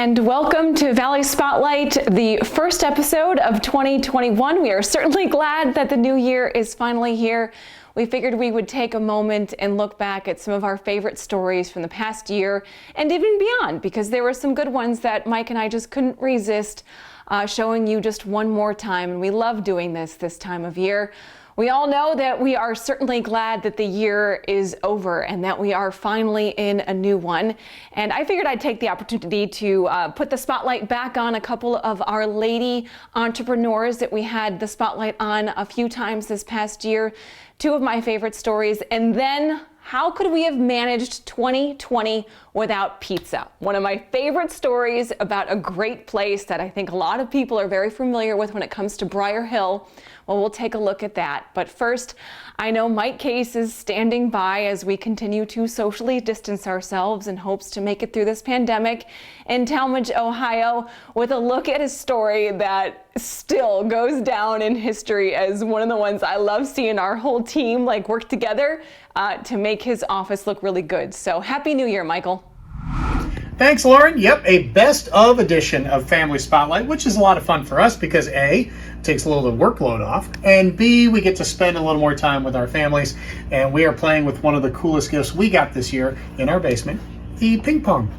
and welcome to Valley Spotlight, the first episode of 2021. We are certainly glad that the new year is finally here. We figured we would take a moment and look back at some of our favorite stories from the past year and even beyond, because there were some good ones that Mike and I just couldn't resist showing you just one more time, and we love doing this time of year. We all know that we are certainly glad that the year is over and that we are finally in a new one. And I figured I'd take the opportunity to put the spotlight back on a couple of our lady entrepreneurs that we had the spotlight on a few times this past year. Two of my favorite stories. And then, how could we have managed 2020 without pizza? One of my favorite stories about a great place that I think a lot of people are very familiar with when it comes to Briarhill. Well, we'll take a look at that. But first, I know Mike Case is standing by as we continue to socially distance ourselves in hopes to make it through this pandemic in Talmadge, Ohio, with a look at a story that still goes down in history as one of the ones I love seeing our whole team work together to make his office look really good. So Happy New Year, Michael. Thanks, Lauren. Yep, a best of edition of Family Spotlight, which is a lot of fun for us because A, takes a little of the workload off, and B, we get to spend a little more time with our families, and we are playing with one of the coolest gifts we got this year in our basement, the ping pong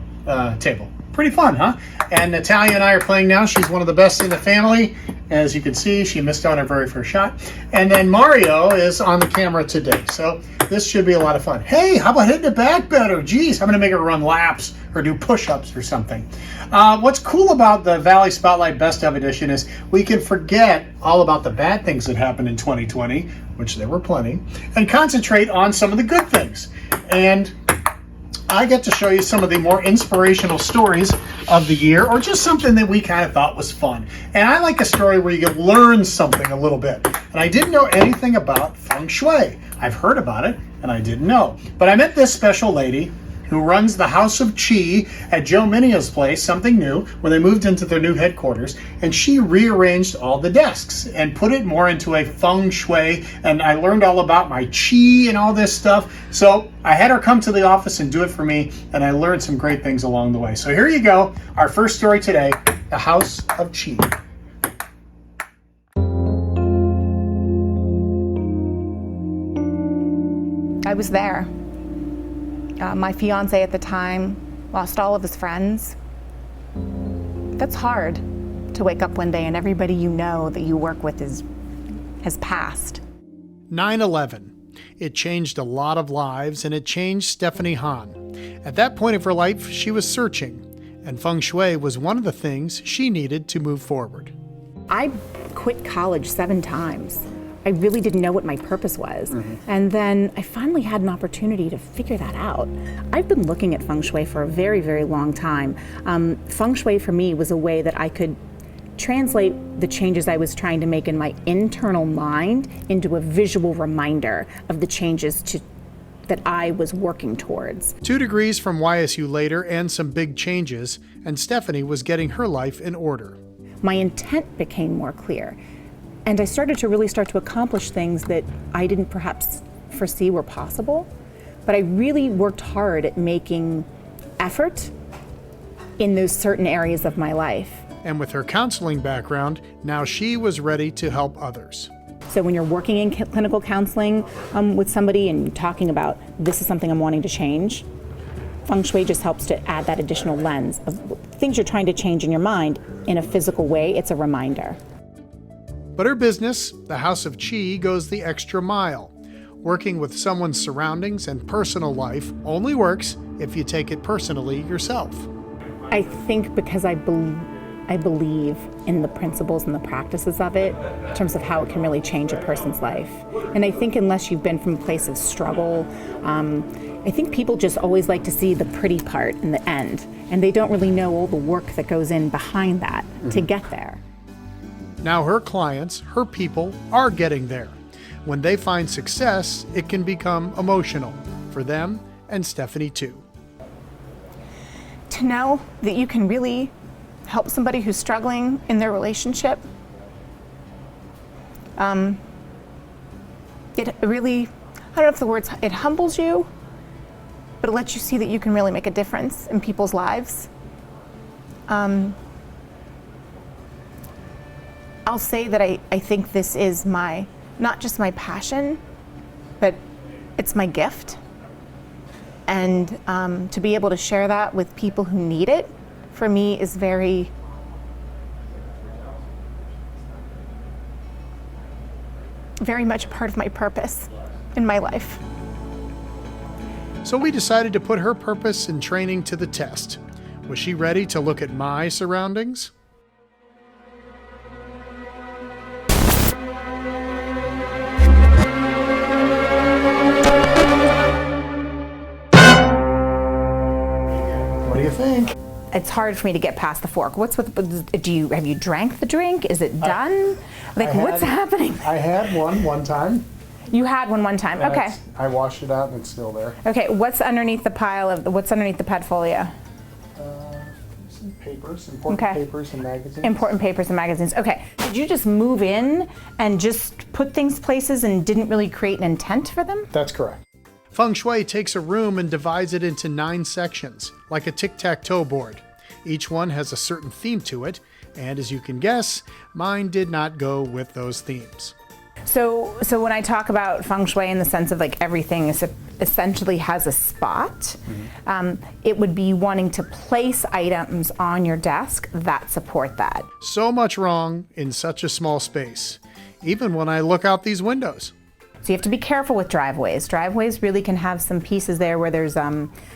table. Pretty fun, huh? And Natalia and I are playing now. She's one of the best in the family. As you can see, she missed out on her very first shot. And then Mario is on the camera today. So this should be a lot of fun. Hey, how about hitting it back better? Geez, I'm going to make her run laps or do push-ups or something. What's cool about the Valley Spotlight Best of Edition is we can forget all about the bad things that happened in 2020, which there were plenty, and concentrate on some of the good things. And I get to show you some of the more inspirational stories of the year, or just something that we kind of thought was fun. And I like a story where you can learn something a little bit. And I didn't know anything about feng shui. I've heard about it, and I didn't know. But I met this special lady who runs the House of Chi at Joe Minio's place, something new, when they moved into their new headquarters, and she rearranged all the desks and put it more into a feng shui, and I learned all about my chi and all this stuff. So I had her come to the office and do it for me, and I learned some great things along the way. So here you go, our first story today, the House of Chi. I was there. My fiance at the time lost all of his friends. That's hard to wake up one day and everybody you know that you work with has passed. 9/11. It changed a lot of lives, and it changed Stephanie Hahn. At that point of her life, she was searching, and feng shui was one of the things she needed to move forward. I quit college 7 times. I really didn't know what my purpose was. And then I finally had an opportunity to figure that out. I've been looking at feng shui for a very, very long time. Feng shui for me was a way that I could translate the changes I was trying to make in my internal mind into a visual reminder of the changes that I was working towards. 2 degrees from YSU later and some big changes, and Stephanie was getting her life in order. My intent became more clear. And I started to accomplish things that I didn't perhaps foresee were possible. But I really worked hard at making effort in those certain areas of my life. And with her counseling background, now she was ready to help others. So when you're working in clinical counseling with somebody and talking about, this is something I'm wanting to change, feng shui just helps to add that additional lens of things you're trying to change in your mind in a physical way. It's a reminder. But her business, the House of Chi, goes the extra mile. Working with someone's surroundings and personal life only works if you take it personally yourself. I think because I believe in the principles and the practices of it in terms of how it can really change a person's life. And I think unless you've been from a place of struggle, I think people just always like to see the pretty part in the end, and they don't really know all the work that goes in behind that to get there. Now her clients, her people, are getting there. When they find success, it can become emotional for them and Stephanie too. To know that you can really help somebody who's struggling in their relationship, it really, I don't know if the words, it humbles you, but it lets you see that you can really make a difference in people's lives. I'll say that I think this is not just my passion, but it's my gift. And to be able to share that with people who need it, for me, is very much a part of my purpose in my life. So we decided to put her purpose and training to the test. Was she ready to look at my surroundings? What do you think? It's hard for me to get past the fork. Have you drank the drink? Is it done? What's happening? I had one time. You had one time. Okay. I washed it out and it's still there. Okay. What's underneath the pet folio? Some papers, important papers and magazines. Important papers and magazines. Okay. Did you just move in and just put things places and didn't really create an intent for them? That's correct. Feng Shui takes a room and divides it into 9 sections, like a tic-tac-toe board. Each one has a certain theme to it, and as you can guess, mine did not go with those themes. So when I talk about Feng Shui in the sense of everything essentially has a spot, it would be wanting to place items on your desk that support that. So much wrong in such a small space, even when I look out these windows. So you have to be careful with driveways. Driveways really can have some pieces there where there's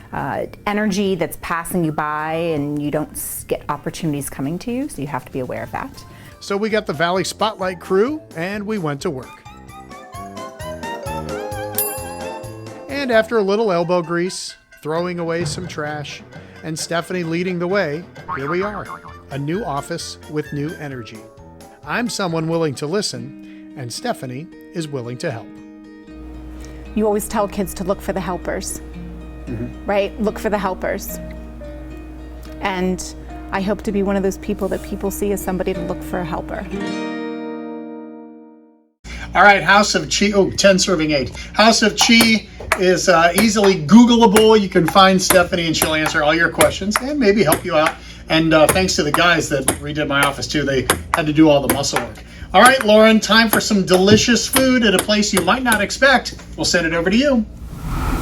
energy that's passing you by and you don't get opportunities coming to you, so you have to be aware of that. So we got the Valley Spotlight crew and we went to work. And after a little elbow grease, throwing away some trash, and Stephanie leading the way, here we are, a new office with new energy. I'm someone willing to listen, and Stephanie is willing to help. You always tell kids to look for the helpers, right? Look for the helpers. And I hope to be one of those people that people see as somebody to look for a helper. All right, House of Chi, 10 serving 8. House of Chi is easily Googleable. You can find Stephanie and she'll answer all your questions and maybe help you out. And thanks to the guys that redid my office too. They had to do all the muscle work. All right, Lauren, time for some delicious food at a place you might not expect. We'll send it over to you.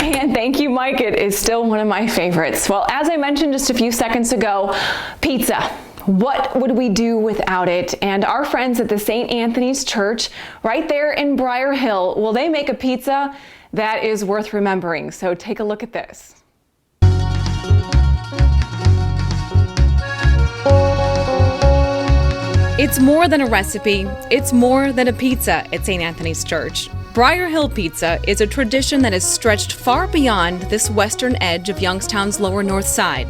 And thank you, Mike. It is still one of my favorites. Well, as I mentioned just a few seconds ago, pizza. What would we do without it? And our friends at the St. Anthony's Church, right there in Briarhill, well, they make a pizza that is worth remembering. So take a look at this. It's more than a recipe, it's more than a pizza at St. Anthony's Church. Briarhill Pizza is a tradition that has stretched far beyond this western edge of Youngstown's lower north side.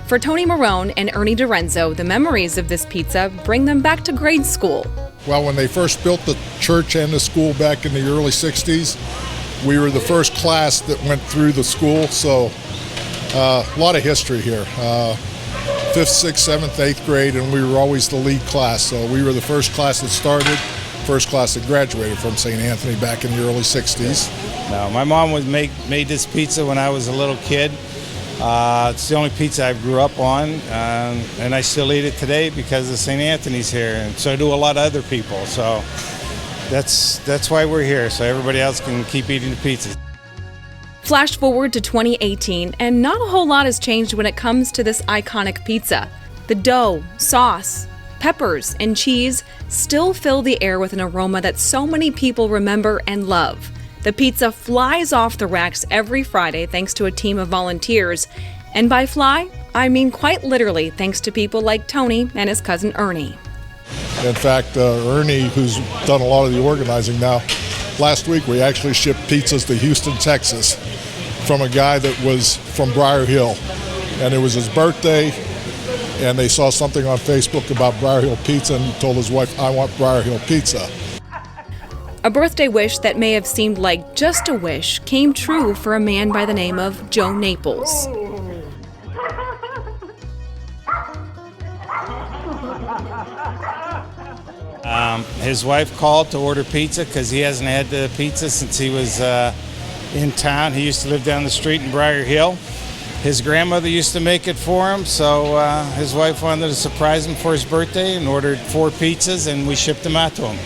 For Tony Marone and Ernie DiRenzo, the memories of this pizza bring them back to grade school. Well, when they first built the church and the school back in the early 60s, we were the first class that went through the school, so a lot of history here. 5th, 6th, 7th, 8th grade, and we were always the lead class. So we were the first class that started, first class that graduated from St. Anthony back in the early 60s. No, my mom made this pizza when I was a little kid. It's the only pizza I grew up on, and I still eat it today because of St. Anthony's here, and so do a lot of other people. So that's why we're here, so everybody else can keep eating the pizza. Flash forward to 2018, and not a whole lot has changed when it comes to this iconic pizza. The dough, sauce, peppers, and cheese still fill the air with an aroma that so many people remember and love. The pizza flies off the racks every Friday thanks to a team of volunteers. And by fly, I mean quite literally thanks to people like Tony and his cousin Ernie. In fact, Ernie, who's done a lot of the organizing now, last week we actually shipped pizzas to Houston, Texas from a guy that was from Briarhill. And it was his birthday, and they saw something on Facebook about Briarhill Pizza, and he told his wife, I want Briarhill Pizza. A birthday wish that may have seemed like just a wish came true for a man by the name of Joe Naples. His wife called to order pizza because he hasn't had the pizza since he was in town. He used to live down the street in Briarhill, His grandmother used to make it for him, so his wife wanted to surprise him for his birthday and ordered 4 pizzas, and we shipped them out to him.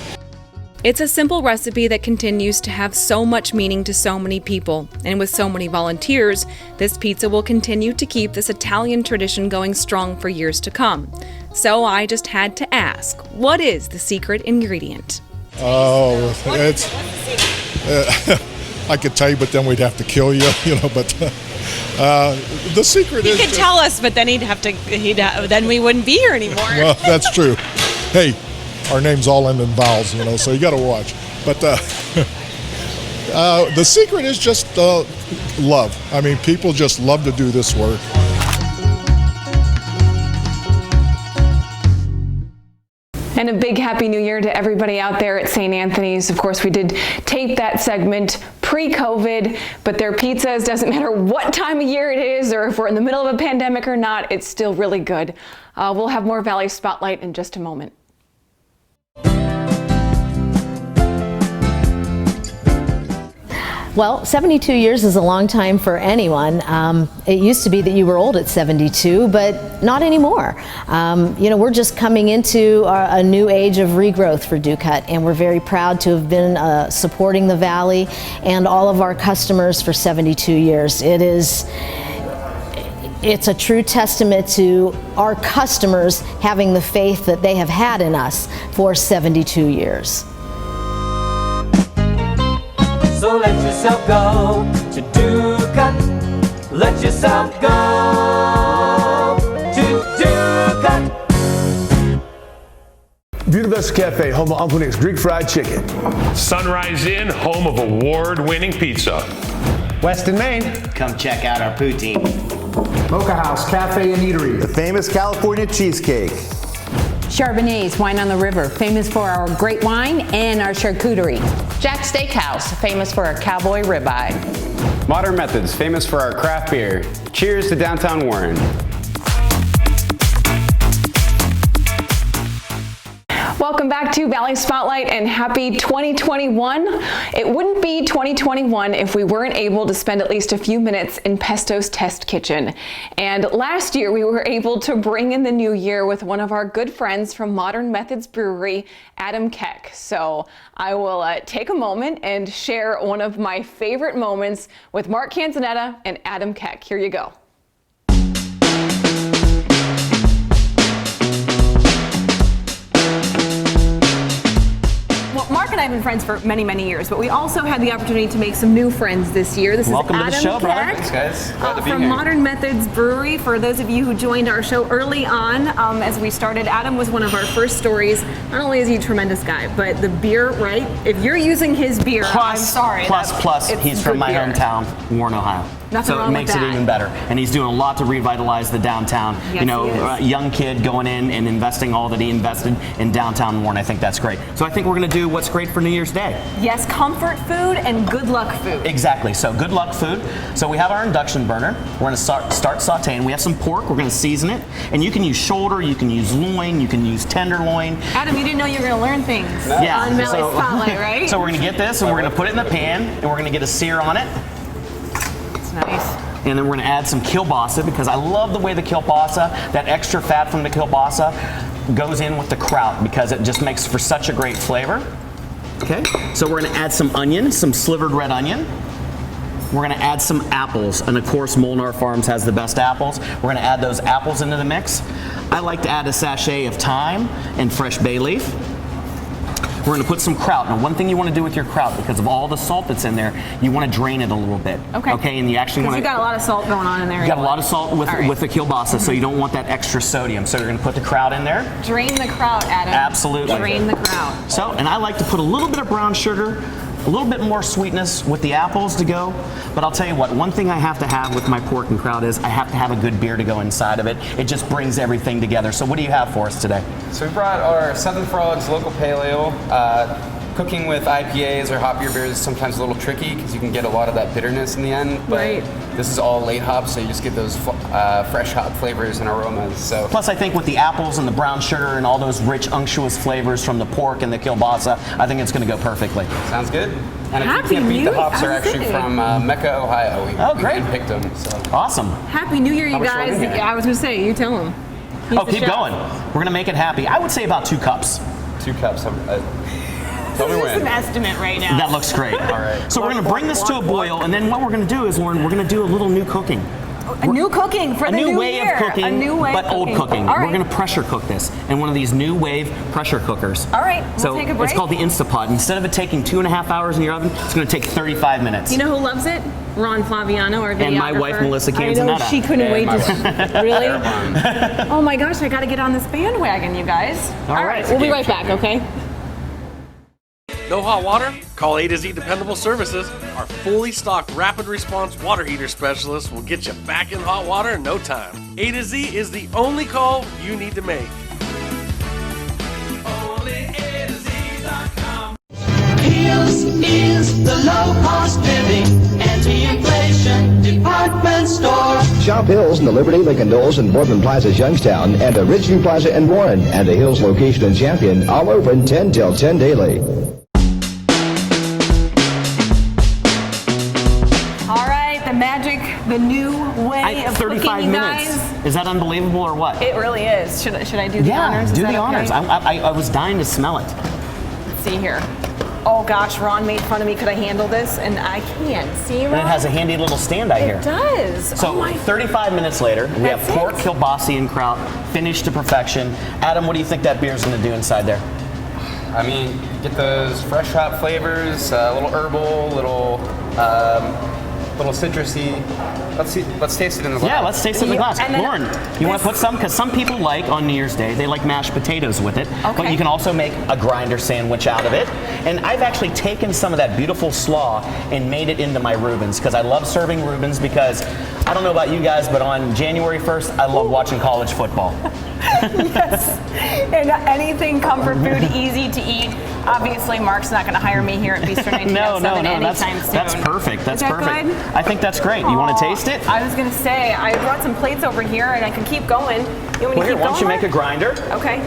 It's a simple recipe that continues to have so much meaning to so many people, and with so many volunteers, this pizza will continue to keep this Italian tradition going strong for years to come. So I just had to ask, what is the secret ingredient? Oh, it's I could tell you, but then we'd have to kill you, but the secret is... He could tell us, but then then we wouldn't be here anymore. Well, that's true. Hey, our name's all end in vowels, so you got to watch. But the secret is just love. I mean, people just love to do this work. And a big Happy New Year to everybody out there at St. Anthony's. Of course, we did tape that segment pre-COVID, but their pizzas, doesn't matter what time of year it is or if we're in the middle of a pandemic or not, it's still really good. We'll have more Valley Spotlight in just a moment. Well, 72 years is a long time for anyone. It used to be that you were old at 72, but not anymore. We're just coming into a new age of regrowth for Ducut, and we're very proud to have been supporting the Valley and all of our customers for 72 years. It's a true testament to our customers having the faith that they have had in us for 72 years. So let yourself go to Ducut. Let yourself go to Ducut. Budapest Cafe, home of Uncle Nick's Greek fried chicken. Sunrise Inn, home of award-winning pizza. Weston, Maine. Come check out our poutine. Mocha House Cafe and Eatery. The famous California cheesecake. Charbonnet's Wine on the River, famous for our great wine and our charcuterie. Jack's Steakhouse, famous for our cowboy ribeye. Modern Methods, famous for our craft beer. Cheers to downtown Warren. Welcome back to Valley Spotlight and happy 2021. It wouldn't be 2021 if we weren't able to spend at least a few minutes in Pesto's Test Kitchen. And last year we were able to bring in the new year with one of our good friends from Modern Methods Brewery, Adam Keck. So I will take a moment and share one of my favorite moments with Mark Canzonetta and Adam Keck. Here you go. Mark and I have been friends for many, many years, but we also had the opportunity to make some new friends this year. This Welcome is Adam to the show, brother. Keck, Thanks, guys. Glad to be from here. Modern Methods Brewery. For those of you who joined our show early on, as we started, Adam was one of our first stories. Not only is he a tremendous guy, but the beer, right? If you're using his beer, I'm sorry. Plus, he's from my hometown, Warren, Ohio. Nothing so wrong it makes with it that. even better. And he's doing a lot to revitalize the downtown. Yes, he is. Young kid going in and investing all that he invested in downtown Warren. I think that's great. So I think we're going to do what's great for New Year's Day. Yes, comfort food and good luck food. Exactly. So good luck food. So we have our induction burner. We're going to start sauteing. We have some pork. We're going to season it. And you can use shoulder. You can use loin. You can use tenderloin. Adam, you didn't know you were going to learn things Yeah. on Valley Spotlight, right? So we're going to get this and we're going to put it in the pan and we're going to get a sear on it. It's nice. And then we're going to add some kielbasa because I love the way the kielbasa, that extra fat from the kielbasa, goes in with the kraut because it just makes for such a great flavor. Okay, so we're going to add some onion, some slivered red onion. We're going to add some apples, and of course Molnar Farms has the best apples. We're going to add those apples into the mix. I like to add a sachet of thyme and fresh bay leaf. We're going to put some kraut. Now, one thing you want to do with your kraut, because of all the salt that's in there, you want to drain it a little bit. Okay, and you actually want to. You've got a lot of salt going on in there. You got a lot of salt with the kielbasa, so you don't want that extra sodium. So you're going to put the kraut in there. Drain the kraut, Adam. Absolutely. Drain the kraut. So, and I like to put a little bit of brown sugar, a little bit more sweetness with the apples to go. But I'll tell you what, one thing I have to have with my pork and kraut is I have to have a good beer to go inside of it. It just brings everything together. So what do you have for us today? So we brought our Southern Frogs local pale ale, cooking with IPAs or hop beer beers is sometimes a little tricky because you can get a lot of that bitterness in the end. But this is all late hop, so you just get those fresh hop flavors and aromas. So Plus, I think with the apples and the brown sugar and all those rich, unctuous flavors from the pork and the kielbasa, I think it's going to go perfectly. Sounds good. And if you can't beat, the hops are actually from Mecca, Ohio. We picked them. So. Awesome. Happy New Year, you guys. I was going to say, you tell them. Keep going. We're going to make it happy. I would say about 2 cups. 2 cups. Tell me This when. is an estimate right now. That looks great. All right. So we're going to bring this to a boil, and then what we're going to do is, Lauren, we're going to do a little new cooking. A new cooking for the new year. A new way of cooking, A new way but of old cooking. All right. We're going to pressure cook this in one of these new wave pressure cookers. All right, we'll take a break. It's called the Instapot. Instead of it taking 2.5 hours in your oven, it's going to take 35 minutes. You know who loves it? Ron Flaviano, our videographer. And my wife, Melissa Canzonetta. I know, she couldn't wait to... Really? Oh my gosh, I got to get on this bandwagon, you guys. All right, we'll be right back, okay? No hot water? Call A to Z Dependable Services. Our fully stocked rapid response water heater specialist will get you back in hot water in no time. A to Z is the only call you need to make. Only A to Z.com. Heels is the low-cost living, anti-inflation department store. Shop Hills in the Liberty, Lincoln Knolls, and Boardman Plaza's Youngstown, and the Ridgeview Plaza in Warren, and the Hills location in Champion, all open 10 till 10 daily. The new way of 35 cooking, you minutes. guys. Is that unbelievable or what? It really is. Should I do the honors? Do Is the that honors. okay? I was dying to smell it. Let's see here. Oh gosh, Ron made fun of me. Could I handle this? And I can't. See, Ron? And it has a handy little stand out here. It does. So 35 minutes later, we have pork, kielbasa, and kraut finished to perfection. Adam, what do you think that beer is going to do inside there? I mean, get those fresh hop flavors, a little herbal, little citrusy. Let's taste it in the glass. Yeah, let's taste it in the glass. And then Lauren, you want to put some? Because some people like, on New Year's Day, they like mashed potatoes with it. Okay. But you can also make a grinder sandwich out of it. And I've actually taken some of that beautiful slaw and made it into my Reubens, because I love serving Reubens, because I don't know about you guys, but on January 1st, I love watching college football. Yes. And anything comfort food, easy to eat. Obviously, Mark's not going to hire me here at Bistro 1907 anytime soon. That's perfect. That's Is that perfect. good? I think that's great. You want to taste it? I was going to say, I brought some plates over here, and I can keep going. You want me to keep going? Why don't you make a grinder? Okay.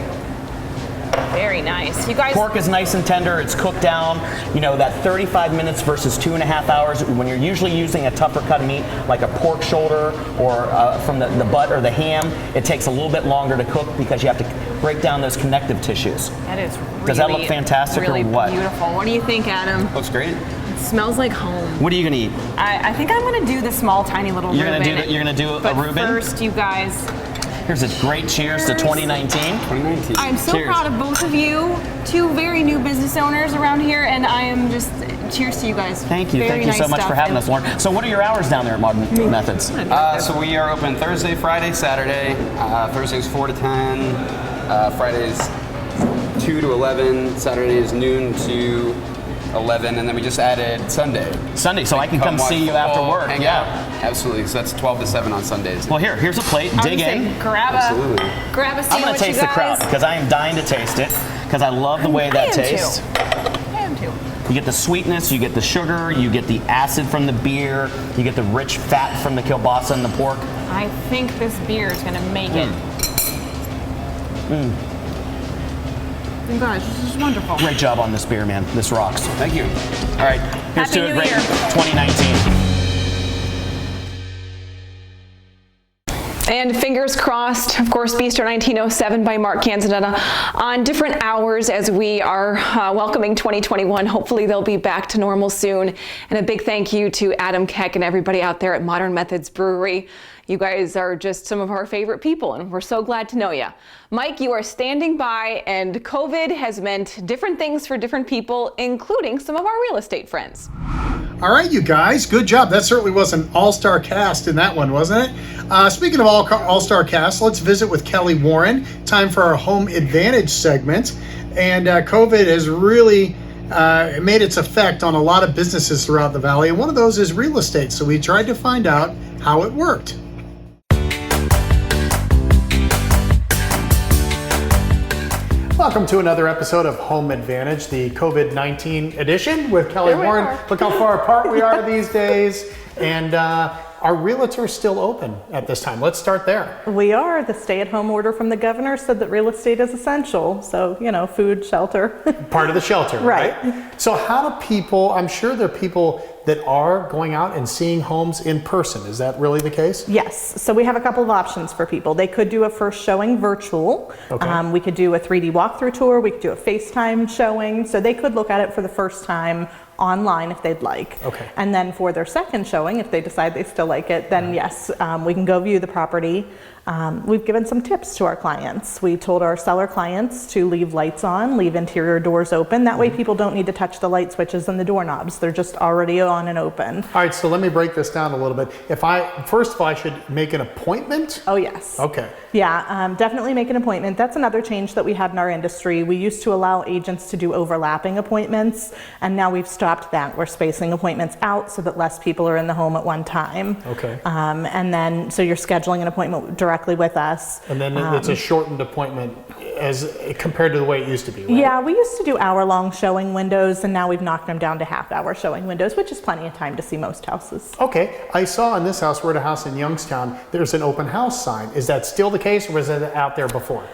Very nice. You guys. Pork is nice and tender. It's cooked down. You know, that 35 minutes versus 2.5 hours. When you're usually using a tougher cut of meat, like a pork shoulder or from the butt or the ham, it takes a little bit longer to cook because you have to break down those connective tissues. That is really, does that look fantastic really or what? Beautiful. What do you think, Adam? Looks great. It smells like home. What are you gonna eat? I think I'm gonna do the small, tiny little You're Reuben. You're gonna do a Reuben. First, you guys. Here's a great cheers to 2019. I'm so Cheers. proud of both of you. 2 very new business owners around here, and I am just cheers to you guys. Thank you. Very Thank you nice so much stuff. for having us, Lauren. So what are your hours down there at Modern Methods? So we are open Thursday, Friday, Saturday. Thursdays 4 to 10. Fridays 2 to 11. Saturdays noon to 11, and then we just added Sunday. So I can come watch see you football, after work. hang out. Absolutely. So that's 12 to 7 on Sundays. Well, here's a plate. Dig in. Grab Absolutely. a sandwich, I'm going to taste you the guys. kraut because I am dying to taste it because I love the way that tastes. I am too. You get the sweetness, you get the sugar, you get the acid from the beer, you get the rich fat from the kielbasa and the pork. I think this beer is going to make it. You guys, this is wonderful. Great job on this beer, man. This rocks. Thank you. All right, here's Happy to a New great Year. 2019. And fingers crossed, of course, Bistro 1907 by Mark Canzonetta on different hours as we are welcoming 2021. Hopefully they'll be back to normal soon. And a big thank you to Adam Keck and everybody out there at Modern Methods Brewery. You guys are just some of our favorite people, and we're so glad to know you. Mike, you are standing by, and COVID has meant different things for different people, including some of our real estate friends. All right, you guys, good job. That certainly was an all-star cast in that one, wasn't it? Speaking of all-star cast, let's visit with Kelly Warren. Time for our Home Advantage segment. And COVID has really made its effect on a lot of businesses throughout the valley, and one of those is real estate. So we tried to find out how it worked. Welcome to another episode of Home Advantage, the COVID-19 edition with Kelly Warren. Look how far apart we are these days. And are realtors still open at this time? Let's start there. We are. The stay-at-home order from the governor said that real estate is essential. So, you know, food, shelter. Part of the shelter, right? So how do people, I'm sure there are people that are going out and seeing homes in person. Is that really the case? Yes. So we have a couple of options for people. They could do a first showing virtual. Okay. We could do a 3D walkthrough tour. We could do a FaceTime showing. So they could look at it for the first time online if they'd like. Okay. And then for their second showing, if they decide they still like it, then yes, we can go view the property. We've given some tips to our clients. We told our seller clients to leave lights on, leave interior doors open. That way people don't need to touch the light switches and the doorknobs. They're just already on and open. All right, so let me break this down a little bit. First of all, I should make an appointment? Oh, yes. Okay. Yeah, definitely make an appointment. That's another change that we had in our industry. We used to allow agents to do overlapping appointments, and now we've stopped that. We're spacing appointments out so that less people are in the home at one time. Okay. And then, so you're scheduling an appointment directly with us. And then it's a shortened appointment as compared to the way it used to be, right? Yeah, we used to do hour-long showing windows, and now we've knocked them down to half-hour showing windows, which is plenty of time to see most houses. Okay, I saw in this house, we're at a house in Youngstown, there's an open house sign. Is that still the case, or was it out there before?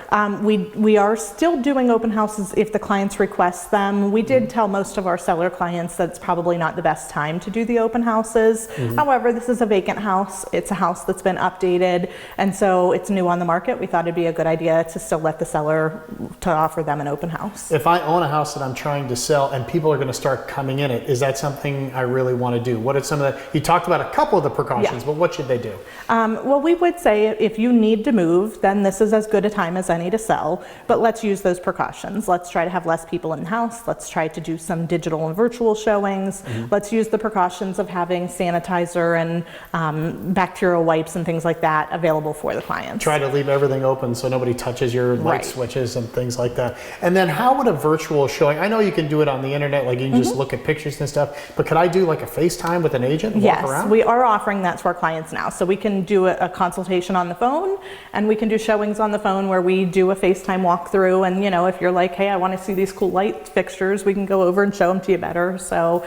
We are still doing open houses if the clients request them. We did tell most of our seller clients that it's probably not the best time to do the open houses. However, this is a vacant house. It's a house that's been updated, and so it's new on the market. We thought it'd be a good idea to still let the seller to offer them an open house. If I own a house that I'm trying to sell and people are going to start coming in it, is that something I really want to do? What are some of the, you talked about a couple of the precautions, but what should they do? Well, we would say if you need to move, then this is as good a time as any to sell, but let's use those precautions. Let's try to have less people in the house. Let's try to do some digital and virtual showings. Let's use the precautions of having sanitizer and bacterial wipes and things like that available for the clients. Try to leave everything open so nobody touches your light switches and things like that. And then how would a virtual showing, I know you can do it on the internet, like you can just look at pictures and stuff, but could I do like a FaceTime with an agent and walk around? Yes, we are offering that to our clients now. So we can do a consultation on the phone, and we can do showings on the phone where we do a FaceTime walkthrough. And you know, if you're like, hey, I want to see these cool light fixtures, we can go over and show them to you better. So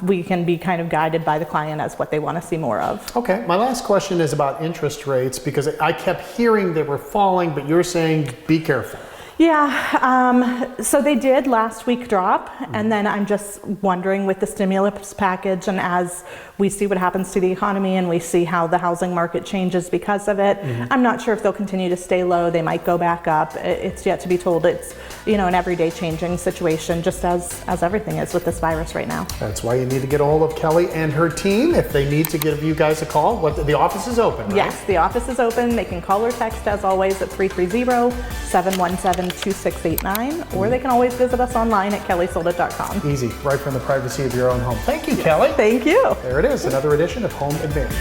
we can be kind of guided by the client as what they want to see more of. Okay, my last question is about interest rates, because I kept hearing they were falling, but you're saying be careful. Yeah, so they did last week drop, and then I'm just wondering with the stimulus package, and as we see what happens to the economy and we see how the housing market changes because of it, I'm not sure if they'll continue to stay low. They might go back up. It's yet to be told. It's, you know, an everyday changing situation, just as everything is with this virus right now. That's why you need to get a hold of Kelly and her team if they need to give you guys a call. The office is open, right? Yes, the office is open. They can call or text as always at 330-717-2689, or they can always visit us online at kellysoldit.com. Easy, right from the privacy of your own home. Thank you, Kelly. Thank you. There it is, another edition of Home Advantage.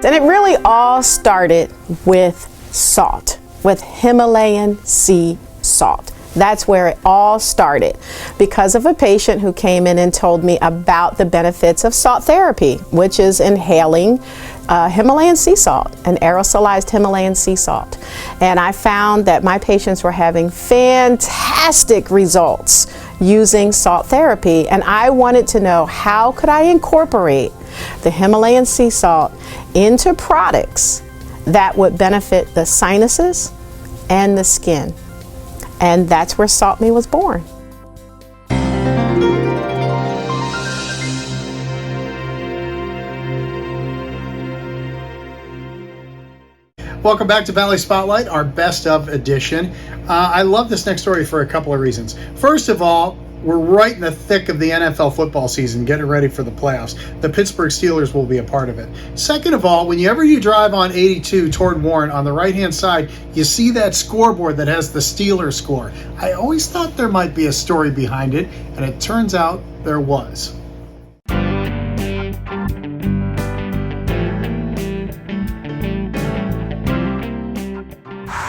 And it really all started with salt, with Himalayan sea salt. That's where it all started, because of a patient who came in and told me about the benefits of salt therapy, which is inhaling Himalayan sea salt, an aerosolized Himalayan sea salt. And I found that my patients were having fantastic results using salt therapy, and I wanted to know, how could I incorporate the Himalayan sea salt into products that would benefit the sinuses and the skin. And that's where Salt Me was born. Welcome back to Valley Spotlight, our best of edition. I love this next story for a couple of reasons. First of all, we're right in the thick of the NFL football season, getting ready for the playoffs. The Pittsburgh Steelers will be a part of it. Second of all, whenever you drive on 82 toward Warren, on the right-hand side, you see that scoreboard that has the Steelers score. I always thought there might be a story behind it, and it turns out there was.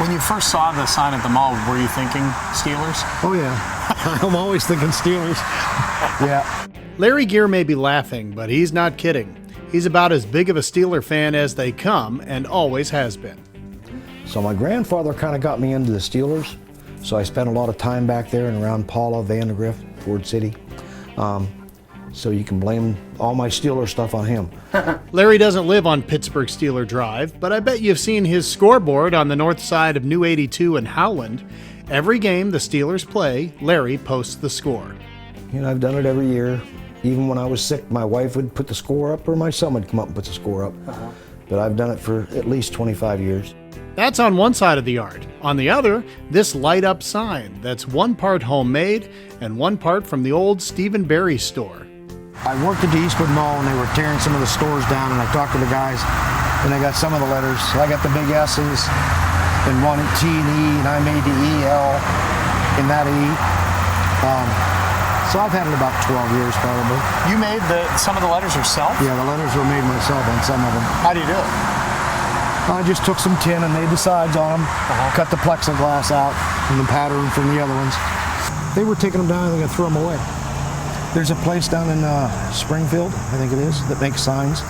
When you first saw the sign at the mall, were you thinking Steelers? Oh yeah, I'm always thinking Steelers. Yeah. Larry Gear may be laughing, but he's not kidding. He's about as big of a Steeler fan as they come and always has been. So my grandfather kind of got me into the Steelers, so I spent a lot of time back there and around Paula, Vandergrift, Ford City. So you can blame all my Steeler stuff on him. Larry doesn't live on Pittsburgh Steeler Drive, but I bet you've seen his scoreboard on the north side of New 82 in Howland. Every game the Steelers play, Larry posts the score. You know, I've done it every year. Even when I was sick, my wife would put the score up or my son would come up and put the score up. But I've done it for at least 25 years. That's on one side of the yard. On the other, this light-up sign that's one part homemade and one part from the old Stephen Barry store. I worked at the Eastwood Mall and they were tearing some of the stores down, and I talked to the guys and I got some of the letters. So I got the big S's and one T and E, and I made the E-L in that E. So I've had it about 12 years probably. You made some of the letters yourself? Yeah, the letters were made myself on some of them. How do you do it? I just took some tin and made the sides on them, cut the plexiglass out and the pattern from the other ones. They were taking them down and they threw them away. There's a place down in Springfield, I think it is, that makes signs.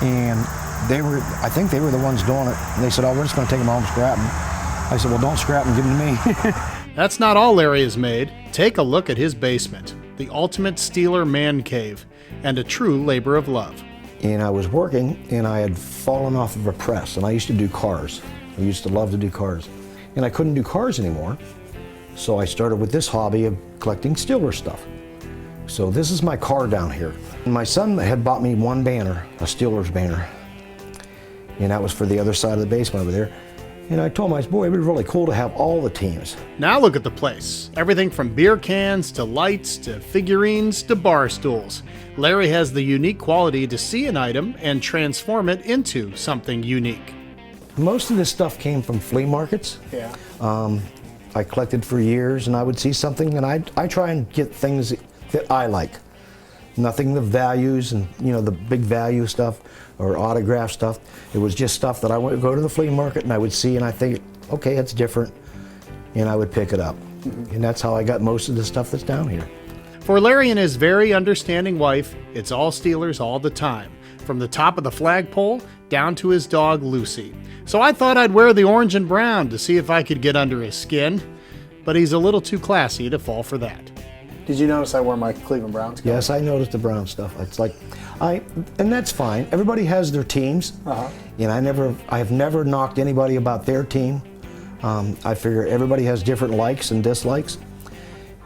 And I think they were the ones doing it. And they said, oh, we're just going to take them home and scrap them. I said, well, don't scrap them, give them to me. That's not all Larry has made. Take a look at his basement, the ultimate Steeler man cave, and a true labor of love. And I was working, and I had fallen off of a press, and I used to do cars. I used to love to do cars. And I couldn't do cars anymore, so I started with this hobby of collecting Steelers stuff. So this is my car down here. And my son had bought me one banner, a Steelers banner, and that was for the other side of the basement over there. And I told him, I said, boy, it'd be really cool to have all the teams. Now look at the place. Everything from beer cans to lights to figurines to bar stools. Larry has the unique quality to see an item and transform it into something unique. Most of this stuff came from flea markets. Yeah. I collected for years, and I would see something, and I try and get things that I like. Nothing the values and, you know, the big value stuff or autograph stuff. It was just stuff that I would go to the flea market and I would see and I think, okay, it's different, and I would pick it up. And that's how I got most of the stuff that's down here. For Larry and his very understanding wife, it's all Steelers all the time, from the top of the flagpole down to his dog Lucy. So I thought I'd wear the orange and brown to see if I could get under his skin, but he's a little too classy to fall for that. Did you notice I wore my Cleveland Browns color? Yes, I noticed the brown stuff. It's like, and that's fine. Everybody has their teams, and I have never knocked anybody about their team. I figure everybody has different likes and dislikes,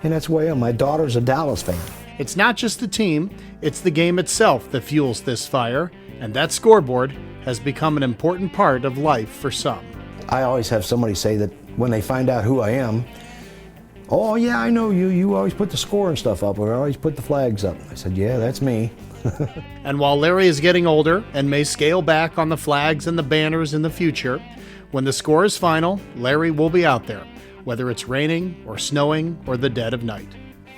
and that's the way I am. My daughter's a Dallas fan. It's not just the team, it's the game itself that fuels this fire, and that scoreboard has become an important part of life for some. I always have somebody say that when they find out who I am, oh yeah, I know you. You always put the score and stuff up, or always put the flags up. I said, yeah, that's me. And while Larry is getting older and may scale back on the flags and the banners in the future, when the score is final, Larry will be out there, whether it's raining or snowing or the dead of night.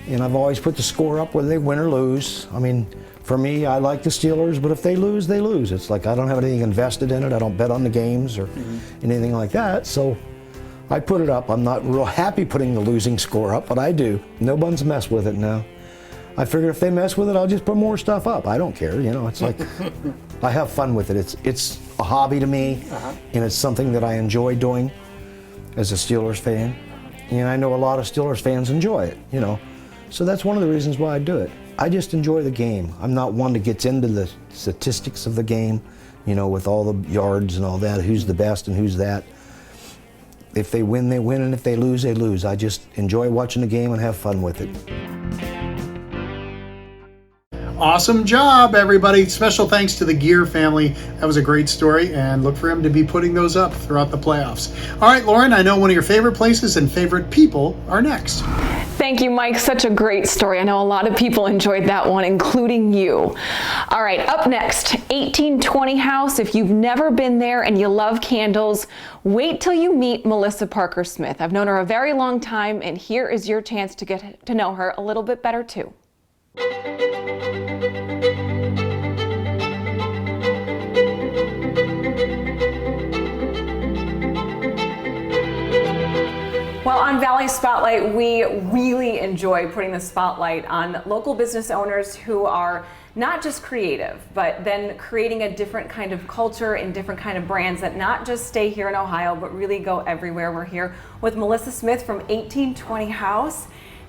And I've always put the score up whether they win or lose. I mean, for me, I like the Steelers, but if they lose, they lose. It's like I don't have anything invested in it. I don't bet on the games or anything like that. So I put it up. I'm not real happy putting the losing score up, but I do. No one's messed with it now. I figure if they mess with it, I'll just put more stuff up. I don't care, you know. It's like I have fun with it. It's a hobby to me, and it's something that I enjoy doing as a Steelers fan. And I know a lot of Steelers fans enjoy it, you know. So that's one of the reasons why I do it. I just enjoy the game. I'm not one that gets into the statistics of the game, you know, with all the yards and all that, who's the best and who's that. If they win, they win, and if they lose, they lose. I just enjoy watching the game and have fun with it. Awesome job, everybody. Special thanks to the Gear family. That was a great story, and look for him to be putting those up throughout the playoffs. All right, Lauren, I know one of your favorite places and favorite people are next. Thank you, Mike. Such a great story. I know a lot of people enjoyed that one, including you. All right, up next, 1820 House. If you've never been there and you love candles, wait till you meet Melissa Parker Smith. I've known her a very long time, and here is your chance to get to know her a little bit better, too. Well, on on Valley Spotlight, we really enjoy putting the spotlight on local business owners who are not just creative, but then creating a different kind of culture and different kind of brands that not just stay here in Ohio, but really go everywhere. We're here with Melissa Smith from 1820 House.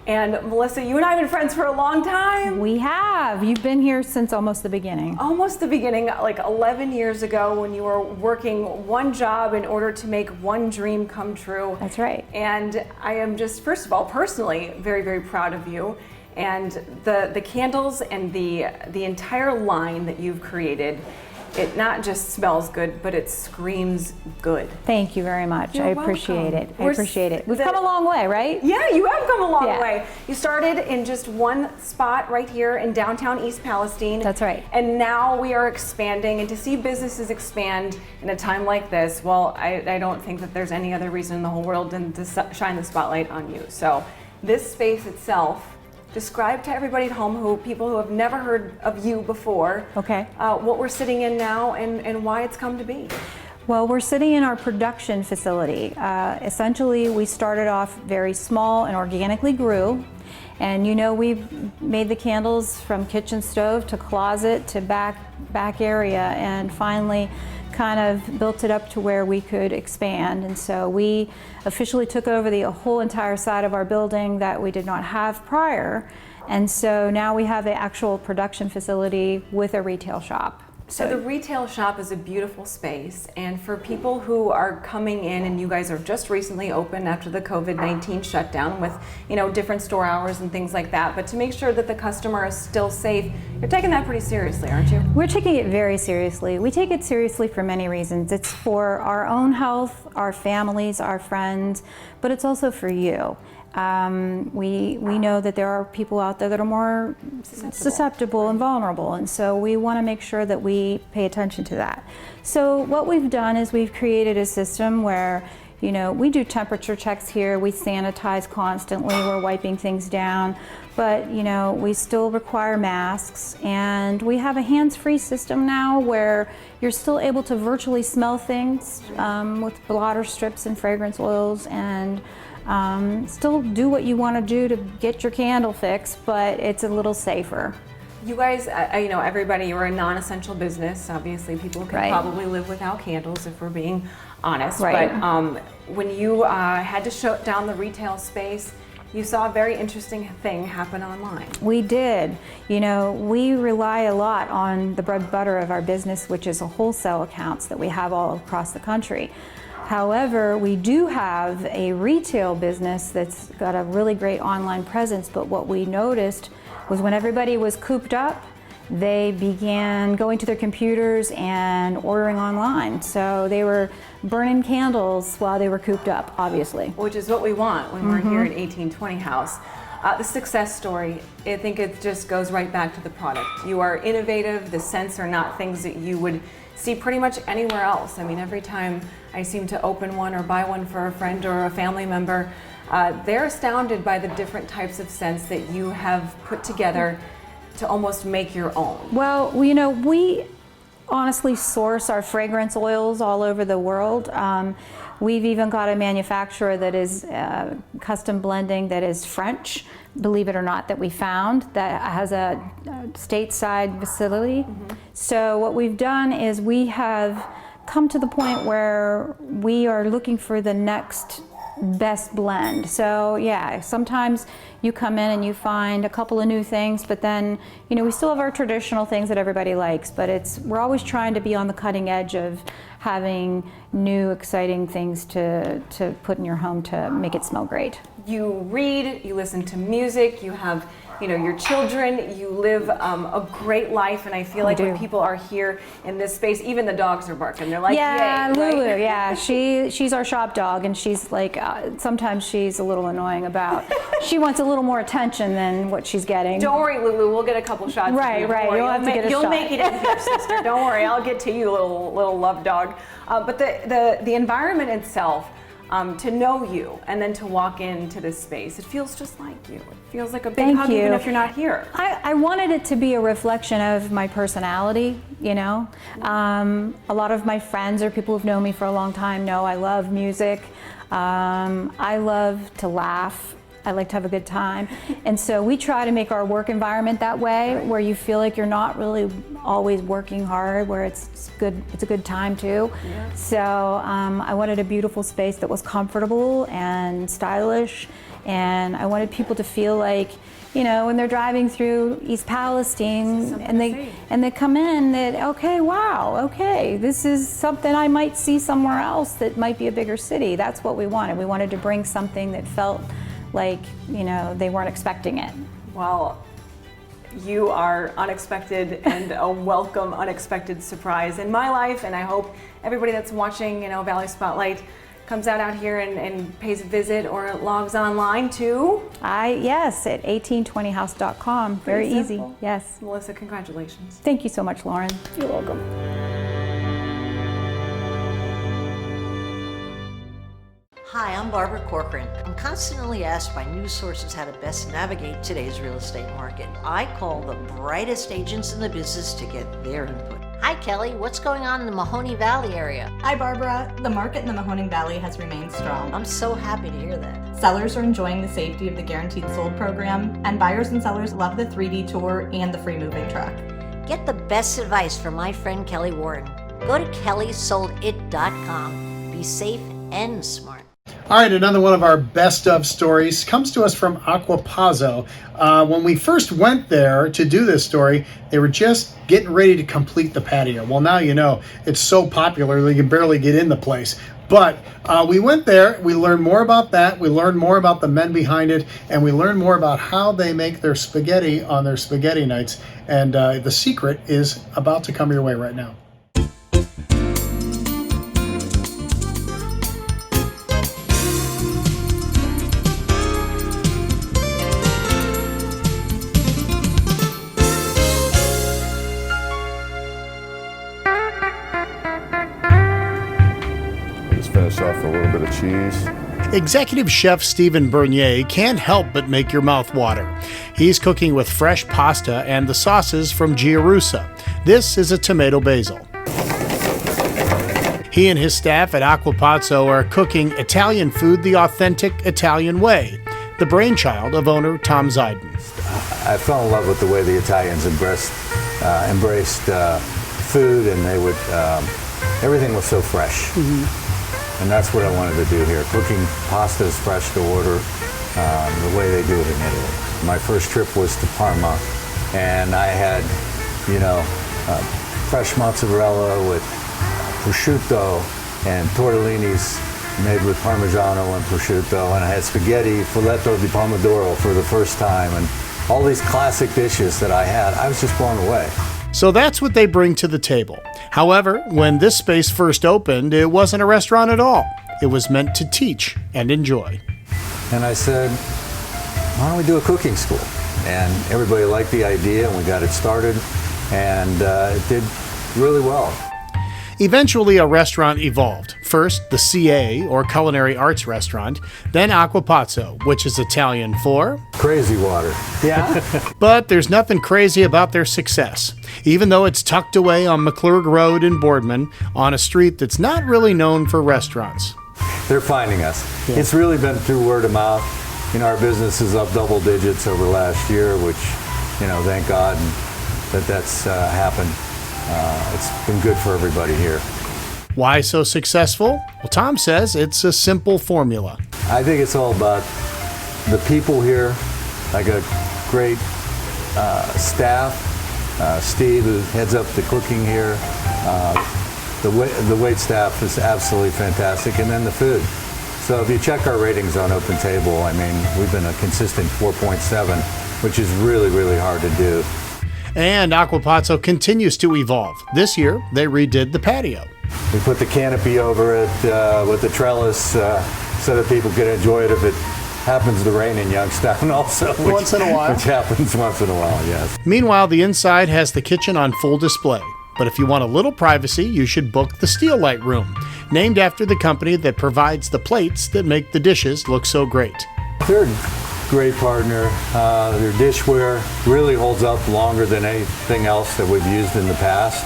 And Melissa, you and I have been friends for a long time. We have. You've been here since almost the beginning. Almost the beginning, like 11 years ago, when you were working one job in order to make one dream come true. That's right. And I am just, first of all, personally very, very proud of you. And the candles and the entire line that you've created, it not just smells good, but it screams good. Thank you very much. You're I appreciate welcome. it. I appreciate it. We've come a long way, right? Yeah, you have come a long Yeah. way. You started in just one spot right here in downtown East Palestine. That's right. And now we are expanding, and to see businesses expand in a time like this, well, I don't think that there's any other reason in the whole world than to shine the spotlight on you. So this space itself, describe to everybody at home, people who have never heard of you before, what we're sitting in now and why it's come to be. Well, we're sitting in our production facility. Essentially, we started off very small and organically grew. And you know, we've made the candles from kitchen stove to closet to back area, and finally kind of built it up to where we could expand. And so we officially took over the whole entire side of our building that we did not have prior. And so now we have an actual production facility with a retail shop. So the retail shop is a beautiful space, and for people who are coming in, and you guys are just recently open after the COVID-19 shutdown with, you know, different store hours and things like that, but to make sure that the customer is still safe, you're taking that pretty seriously, aren't you? We're taking it very seriously. We take it seriously for many reasons. It's for our own health, our families, our friends, but it's also for you. We know that there are people out there that are more susceptible and vulnerable, and so we want to make sure that we pay attention to that. So what we've done is we've created a system where, you know, we do temperature checks here, we sanitize constantly, we're wiping things down, but you know, we still require masks, and we have a hands-free system now where you're still able to virtually smell things with blotter strips and fragrance oils, and still do what you want to do to get your candle fixed, but it's a little safer. You guys, you know, everybody, you're a non-essential business. Obviously, people can probably live without candles if we're being honest. Right. But when you had to shut down the retail space, you saw a very interesting thing happen online. We did. You know, we rely a lot on the bread and butter of our business, which is a wholesale accounts that we have all across the country. However, we do have a retail business that's got a really great online presence, but what we noticed was when everybody was cooped up, they began going to their computers and ordering online. So they were burning candles while they were cooped up, obviously. Which is what we want when we're here at 1820 House. The success story, I think it just goes right back to the product. You are innovative. The scents are not things that you would see pretty much anywhere else. I mean, every time I seem to open one or buy one for a friend or a family member, they're astounded by the different types of scents that you have put together to almost make your own. Well, you know, we honestly source our fragrance oils all over the world. We've even got a manufacturer that is custom blending that is French, believe it or not, that we found, that has a stateside facility. So what we've done is we have come to the point where we are looking for the next best blend. So yeah, sometimes you come in and you find a couple of new things, but then, you know, we still have our traditional things that everybody likes, but we're always trying to be on the cutting edge of having new, exciting things to put in your home to make it smell great. You read, you listen to music, you have, you know, your children, you live a great life, and I feel like when people are here in this space, even the dogs are barking. They're like, yeah, yay, Lulu, right? yeah, she's our shop dog, and she's like, sometimes she's a little annoying about, she wants a little more attention than what she's getting. Don't worry, Lulu, we'll get a couple shots. Right, you'll have to get a shot. You'll make it in here, sister. Don't worry, I'll get to you, little love dog. But the environment itself, to know you and then to walk into this space, it feels just like you. It feels like a big hug even if you're not here. I wanted it to be a reflection of my personality, you know. A lot of my friends or people who've known me for a long time know I love music. I love to laugh. I like to have a good time. And so we try to make our work environment that way, where you feel like you're not really always working hard, where it's a good time too. Yeah. So I wanted a beautiful space that was comfortable and stylish, and I wanted people to feel like, you know, when they're driving through East Palestine and they come in, that, okay, wow, okay, this is something I might see somewhere else that might be a bigger city. That's what we wanted. We wanted to bring something that felt like, you know, they weren't expecting it. Well, you are unexpected and a welcome unexpected surprise in my life, and I hope everybody that's watching, you know, Valley Spotlight comes out here and pays a visit or logs online too. Yes, at 1820house.com. Very easy. Yes. Melissa, congratulations. Thank you so much, Lauren. You're welcome. Hi, I'm Barbara Corcoran. I'm constantly asked by news sources how to best navigate today's real estate market. I call the brightest agents in the business to get their input. Hi, Kelly. What's going on in the Mahoney Valley area? Hi, Barbara. The market in the Mahoning Valley has remained strong. I'm so happy to hear that. Sellers are enjoying the safety of the Guaranteed Sold program, and buyers and sellers love the 3D tour and the free moving truck. Get the best advice from my friend Kelly Warren. Go to kellysoldit.com. Be safe and smart. All right, another one of our best of stories comes to us from Aquapazzo. When we first went there to do this story, they were just getting ready to complete the patio. Well, now you know, it's so popular they can barely get in the place. But we went there, we learned more about that, we learned more about the men behind it, and we learned more about how they make their spaghetti on their spaghetti nights. And the secret is about to come your way right now. Finish off a little bit of cheese. Executive Chef Stephen Bernier can't help but make your mouth water. He's cooking with fresh pasta and the sauces from Giarusa. This is a tomato basil. He and his staff at Aquapazzo are cooking Italian food the authentic Italian way, the brainchild of owner Tom Ziden. I fell in love with the way the Italians embraced food, and they would everything was so fresh. Mm-hmm. And that's what I wanted to do here, cooking pastas fresh to order the way they do it in Italy. My first trip was to Parma, and I had, fresh mozzarella with prosciutto and tortellinis made with Parmigiano and prosciutto, and I had spaghetti filetto di pomodoro for the first time, and all these classic dishes that I had. I was just blown away. So that's what they bring to the table. However, when this space first opened, it wasn't a restaurant at all. It was meant to teach and enjoy. And I said, why don't we do a cooking school? And everybody liked the idea, and we got it started, and it did really well. Eventually, a restaurant evolved. First, the CA, or Culinary Arts Restaurant, then Aquapazzo, which is Italian for crazy water. Yeah. But there's nothing crazy about their success. Even though it's tucked away on McClurg Road in Boardman, on a street that's not really known for restaurants. They're finding us. Yeah. It's really been through word of mouth. Our business is up double digits over last year, which, thank God that's happened. It's been good for everybody here. Why so successful? Well, Tom says it's a simple formula. I think it's all about the people here, like a great staff. Steve, who heads up the cooking here. The wait staff is absolutely fantastic, and then the food. So if you check our ratings on Open Table, we've been a consistent 4.7, which is really, really hard to do. And Aquapazzo continues to evolve. This year, they redid the patio. We put the canopy over it with the trellis so that people can enjoy it if it happens to rain in Youngstown also. Once in a while. Which happens once in a while, yes. Meanwhile, the inside has the kitchen on full display. But if you want a little privacy, you should book the Steel Light Room, named after the company that provides the plates that make the dishes look so great. They're a great partner. Their dishware really holds up longer than anything else that we've used in the past.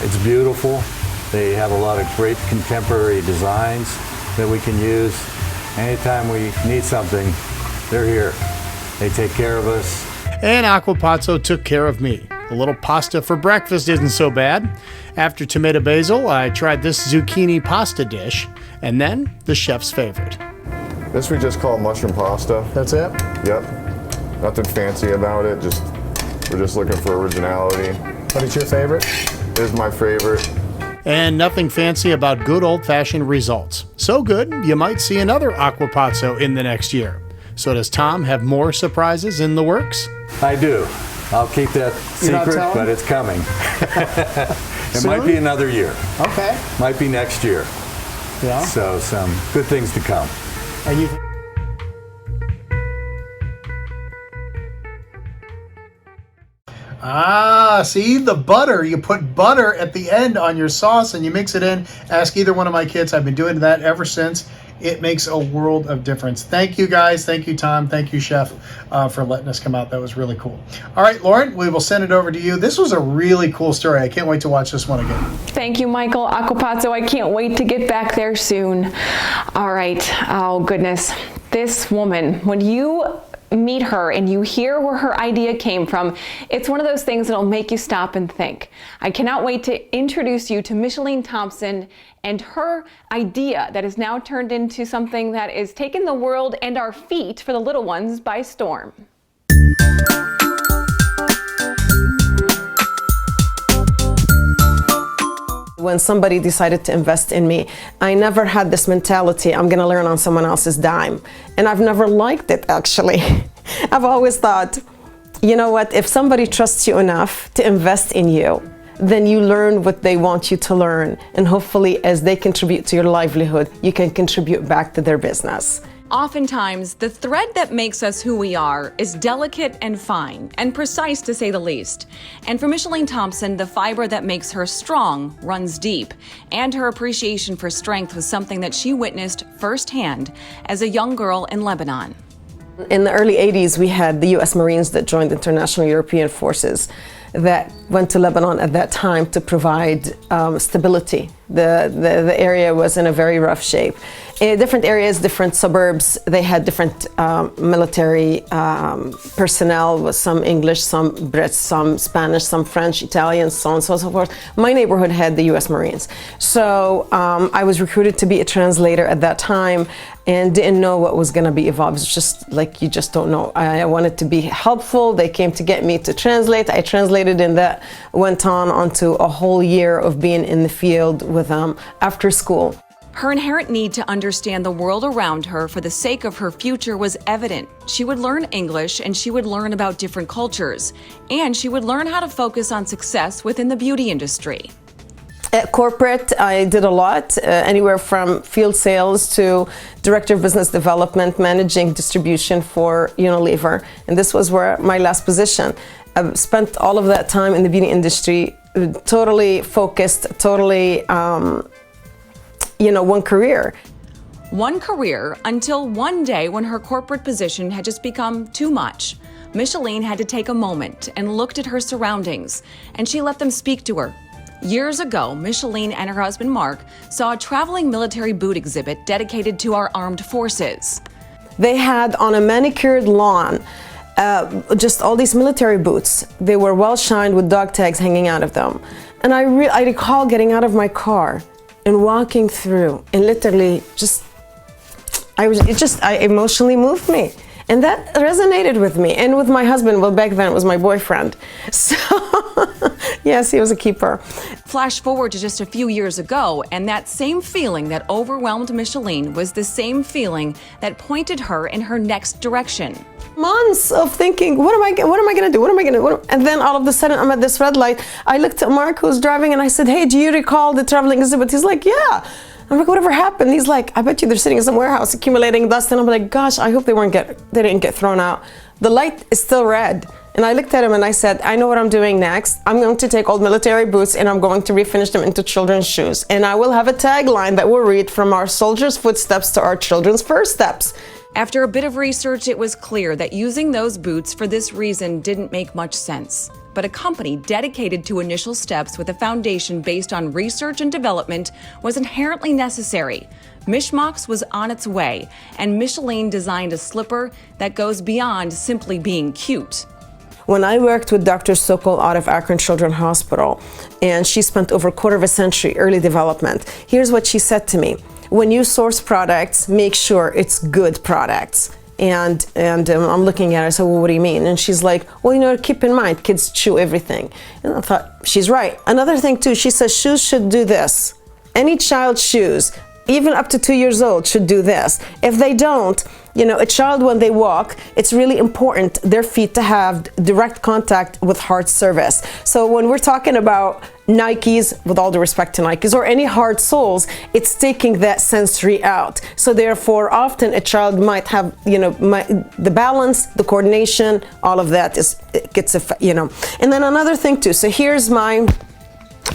It's beautiful. They have a lot of great contemporary designs. that we can use. Anytime we need something, they're here. They take care of us. And Acquapazzo took care of me. A little pasta for breakfast isn't so bad. After tomato basil, I tried this zucchini pasta dish, and then the chef's favorite. This we just call mushroom pasta. That's it? Yep. Nothing fancy about it. We're just looking for originality. What is your favorite? This is my favorite. And nothing fancy about good old-fashioned results. So good, you might see another Acquapazzo in the next year. So does Tom have more surprises in the works? I do. I'll keep that secret, but it's coming. It might be another year. Okay. Might be next year. Yeah. So some good things to come. And you See the butter. You put butter at the end on your sauce and you mix it in. Ask either one of my kids. I've been doing that ever since. It makes a world of difference. Thank you guys. Thank you, Tom. Thank you, Chef, for letting us come out. That was really cool. All right, Lauren, we will send it over to you. This was a really cool story. I can't wait to watch this one again. Thank you, Michael. Acquapazzo, I can't wait to get back there soon. All right. Oh, goodness. This woman, when you meet her and you hear where her idea came from, it's one of those things that'll make you stop and think. I cannot wait to introduce you to Micheline Thompson and her idea that is now turned into something that is taking the world and our feet for the little ones by storm. When somebody decided to invest in me, I never had this mentality, I'm gonna learn on someone else's dime. And I've never liked it, actually. I've always thought, you know what, if somebody trusts you enough to invest in you, then you learn what they want you to learn. And hopefully, as they contribute to your livelihood, you can contribute back to their business. Oftentimes, the thread that makes us who we are is delicate and fine, and precise to say the least. And for Micheline Thompson, the fiber that makes her strong runs deep, and her appreciation for strength was something that she witnessed firsthand as a young girl in Lebanon. In the early 80s, we had the US Marines that joined International European Forces that went to Lebanon at that time to provide stability. The area was in a very rough shape. In different areas, different suburbs, they had different military personnel, some English, some Brits, some Spanish, some French, Italian, so on and so forth. My neighborhood had the US Marines. So I was recruited to be a translator at that time and didn't know what was gonna be involved. It's just like, you just don't know. I wanted to be helpful. They came to get me to translate. I translated, and that went onto a whole year of being in the field with them after school. Her inherent need to understand the world around her for the sake of her future was evident. She would learn English, and she would learn about different cultures, and she would learn how to focus on success within the beauty industry. At corporate, I did a lot, anywhere from field sales to director of business development, managing distribution for Unilever. And this was where my last position. I've spent all of that time in the beauty industry, totally focused, totally, one career. One career until one day when her corporate position had just become too much. Micheline had to take a moment and looked at her surroundings, and she let them speak to her. Years ago, Micheline and her husband Mark saw a traveling military boot exhibit dedicated to our armed forces. They had on a manicured lawn just all these military boots. They were well shined with dog tags hanging out of them. And I recall getting out of my car and walking through, and literally it emotionally moved me. And that resonated with me and with my husband. Well, back then it was my boyfriend. So, yes, he was a keeper. Flash forward to just a few years ago, and that same feeling that overwhelmed Micheline was the same feeling that pointed her in her next direction. Months of thinking, what am I gonna do? And then all of a sudden I'm at this red light. I looked at Mark, who's driving, and I said, hey, do you recall the traveling exhibit? He's like, yeah. I'm like, whatever happened? He's like, I bet you they're sitting in some warehouse accumulating dust. And I'm like, gosh, I hope they didn't get thrown out. The light is still red. And I looked at him and I said, I know what I'm doing next. I'm going to take old military boots and I'm going to refinish them into children's shoes. And I will have a tagline that will read, from our soldiers' footsteps to our children's first steps. After a bit of research, it was clear that using those boots for this reason didn't make much sense. But a company dedicated to initial steps with a foundation based on research and development was inherently necessary. Mishmox was on its way, and Micheline designed a slipper that goes beyond simply being cute. When I worked with Dr. Sokol out of Akron Children's Hospital, and she spent over a quarter of a century early development, here's what she said to me. When you source products, make sure it's good products. And I'm looking at her, so well, what do you mean? And she's like, well, you know, keep in mind, kids chew everything. And I thought, she's right. Another thing too, she says shoes should do this. Any child's shoes, even up to 2 years old, should do this. If they don't, you know, a child when they walk, it's really important their feet to have direct contact with hard surface. So when we're talking about Nikes, with all due respect to Nikes, or any hard soles, it's taking that sensory out. So therefore, often a child might have, you know, the balance, the coordination, all of that gets, you know. And then another thing too, so here's my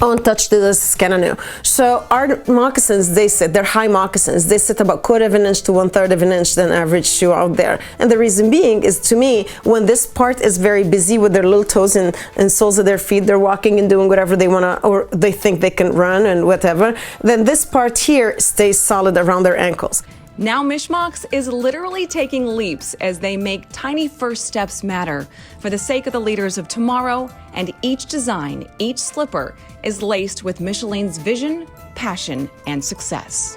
own touch to this, kind of new. So our moccasins, they sit, they're high moccasins. They sit about 1/4 of an inch to 1/3 of an inch than average shoe out there. And the reason being is, to me, when this part is very busy with their little toes and soles of their feet, they're walking and doing whatever they want to, or they think they can run and whatever, then this part here stays solid around their ankles. Now Mishmox is literally taking leaps as they make tiny first steps matter for the sake of the leaders of tomorrow, and each design, each slipper, is laced with Micheline's vision, passion, and success.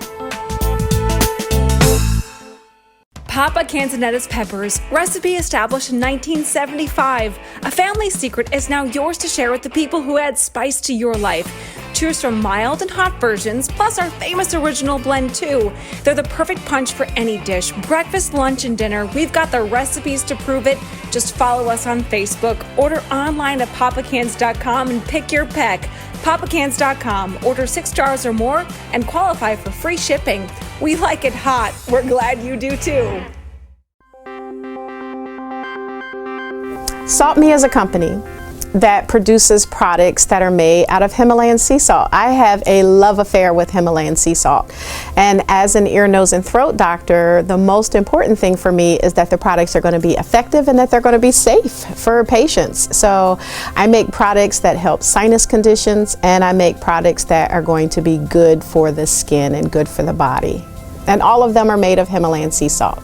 Papa Canzonetta's peppers, recipe established in 1975. A family secret is now yours to share with the people who add spice to your life. Choose from mild and hot versions, plus our famous original blend too. They're the perfect punch for any dish, breakfast, lunch, and dinner. We've got the recipes to prove it. Just follow us on Facebook, order online at papacans.com and pick your peck. papacans.com, order 6 jars or more and qualify for free shipping. We like it hot. We're glad you do too. Salt Me is a company that produces products that are made out of Himalayan sea salt. I have a love affair with Himalayan sea salt. And as an ear, nose, and throat doctor, the most important thing for me is that the products are going to be effective and that they're going to be safe for patients. So I make products that help sinus conditions, and I make products that are going to be good for the skin and good for the body. And all of them are made of Himalayan sea salt.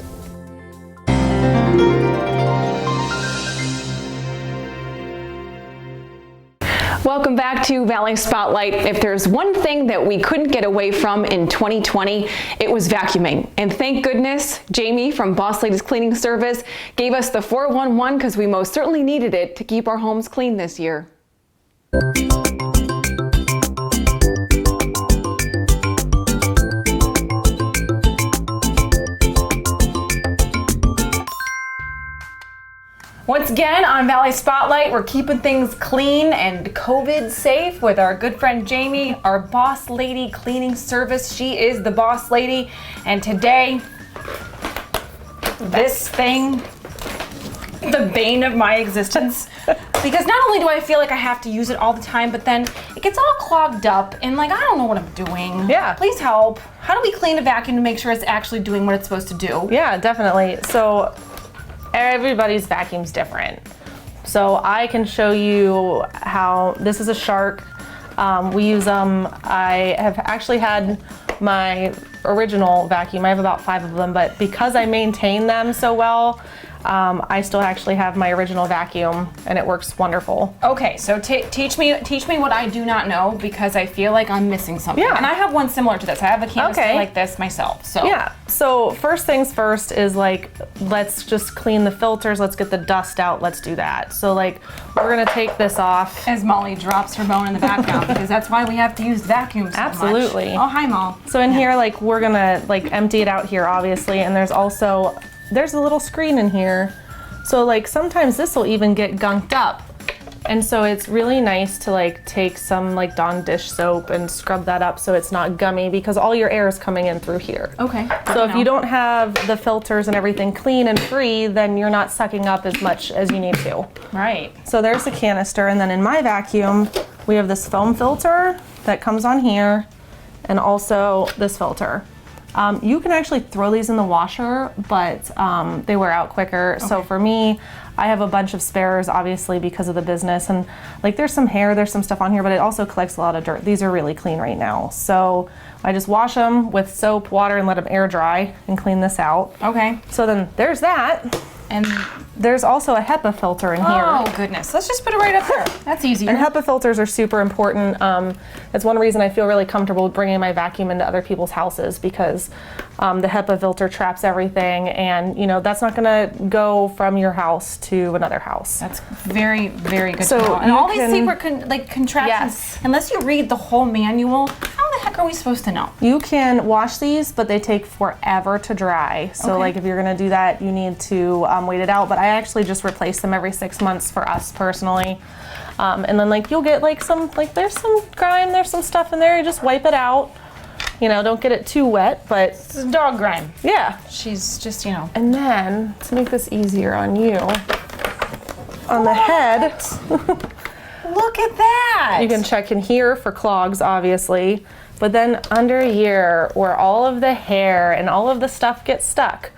Welcome back to Valley Spotlight. If there's one thing that we couldn't get away from in 2020, it was vacuuming. And thank goodness Jamie from Boss Ladies Cleaning Service gave us the 411 because we most certainly needed it to keep our homes clean this year. Once again on Valley Spotlight, we're keeping things clean and COVID safe with our good friend Jamie, our Boss Lady Cleaning Service. She is the boss lady, and today, this thing, the bane of my existence, because not only do I feel like I have to use it all the time, but then it gets all clogged up and like I don't know what I'm doing. Yeah. Please help. How do we clean a vacuum to make sure it's actually doing what it's supposed to do? Yeah, definitely. So everybody's vacuum's different. So I can show you how, this is a Shark. We use them. I have actually had my original vacuum. I have about 5 of them, but because I maintain them so well, I still actually have my original vacuum and it works wonderful. Okay, so teach me what I do not know, because I feel like I'm missing something. Yeah. And I have one similar to this. I have a canister like this myself. So yeah. So first things first is like, let's just clean the filters. Let's get the dust out. Let's do that. So like, we're gonna take this off. As Molly drops her bone in the background, because that's why we have to use vacuums so Absolutely. much. Oh, hi, Mol. So in here, like, we're gonna like empty it out here, obviously, and there's a little screen in here. So like sometimes this will even get gunked up. And so it's really nice to like take some like Dawn dish soap and scrub that up so it's not gummy, because all your air is coming in through here. Okay. So if you don't have the filters and everything clean and free, then you're not sucking up as much as you need to. Right. So there's the canister, and then in my vacuum, we have this foam filter that comes on here, and also this filter. You can actually throw these in the washer, but they wear out quicker. Okay. So for me, I have a bunch of spares, obviously, because of the business. And like there's some hair, there's some stuff on here, but it also collects a lot of dirt. These are really clean right now. So I just wash them with soap, water, and let them air dry and clean this out. Okay. So then there's that. And there's also a HEPA filter in here. Oh, goodness. Let's just put it right up there. That's easier. And HEPA filters are super important. It's one reason I feel really comfortable bringing my vacuum into other people's houses, because the HEPA filter traps everything, and you know that's not going to go from your house to another house. That's very, very good So to know. And you all these can- secret contraptions, Yes. unless you read the whole manual, how the heck are we supposed to know? You can wash these, but they take forever to dry. So Okay. like if you're going to do that, you need to wait it out. But I actually just replace them every 6 months for us personally. And then like you'll get like some, like there's some grime, there's some stuff in there. You just wipe it out. You know, don't get it too wet, but It's dog grime. yeah. She's just, you know. And then to make this easier on you, on the head, Look at that. you can check in here for clogs, obviously, but then under here, where all of the hair and all of the stuff gets stuck,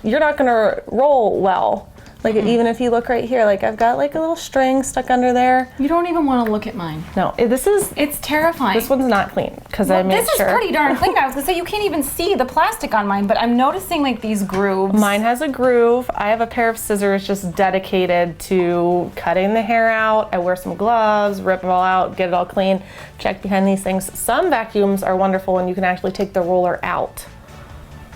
you're not gonna roll well. Like even if you look right here, like I've got like a little string stuck under there. You don't even want to look at mine. No, It's terrifying. this one's not clean because I Well, made this sure. is pretty darn clean. I was gonna say you can't even see the plastic on mine, but I'm noticing like these grooves. Mine has a groove. I have a pair of scissors just dedicated to cutting the hair out. I wear some gloves, rip it all out, get it all clean, check behind these things. Some vacuums are wonderful and you can actually take the roller out.